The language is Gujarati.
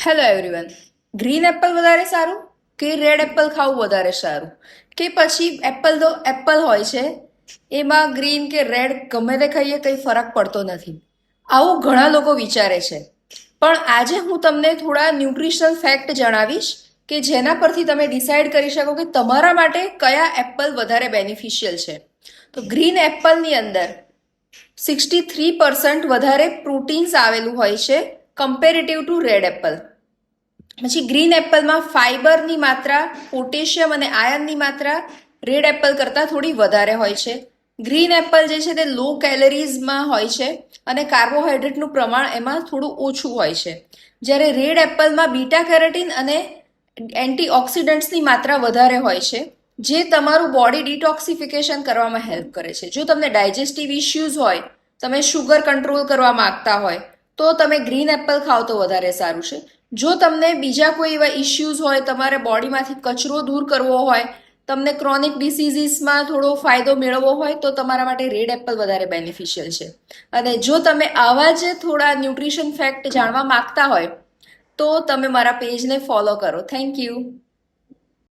Hello everyone. ગ્રીન એપલ વધારે સારું કે રેડ એપલ ખાવું વધારે સારું, કે પછી એપલ તો એપલ હોય છે, એમાં ગ્રીન કે રેડ ગમે તે ખાઈએ કંઈ ફરક પડતો નથી, આવું ઘણા લોકો વિચારે છે. પણ આજે હું તમને થોડા ન્યુટ્રિશનલ ફેક્ટ જણાવીશ કે જેના પરથી તમે ડિસાઈડ કરી શકો કે તમારા માટે કયા એપલ વધારે બેનિફિશિયલ છે. તો ગ્રીન એપલની અંદર 63% વધારે પ્રોટીન્સ આવેલું હોય છે કમ્પેરેટિવ ટુ રેડ એપલ. પછી ગ્રીન એપલમાં ફાઈબરની માત્રા, પોટેશિયમ અને આયર્નની માત્રા રેડ એપલ કરતાં થોડી વધારે હોય છે. ગ્રીન એપલ જે છે તે લો કેલરીઝમાં હોય છે અને કાર્બોહાઈડ્રેટનું પ્રમાણ એમાં થોડું ઓછું હોય છે, જ્યારે રેડ એપલમાં બીટા કેરોટીન અને એન્ટીઓક્સિડન્ટ્સની માત્રા વધારે હોય છે, જે તમારું બોડી ડિટોક્સિફિકેશન કરવામાં હેલ્પ કરે છે. જો તમને ડાયજેસ્ટિવ ઇશ્યુઝ હોય, તમે શુગર કંટ્રોલ કરવા માંગતા હોય, તો તમે ગ્રીન એપલ ખાઓ તો વધારે સારું છે. જો તમને બીજા કોઈ એવા ઇશ્યુઝ હોય, તમારે બોડીમાંથી કચરો દૂર કરવો હોય, તમને ક્રોનિક ડિસીઝીસમાં થોડો ફાયદો મેળવવો હોય, તો તમારા માટે રેડ એપલ વધારે બેનિફિશિયલ છે. અને જો તમે આવા જ થોડા ન્યુટ્રિશન ફેક્ટ જાણવા માંગતા હોય તો તમે મારા પેજને ફોલો કરો. Thank you.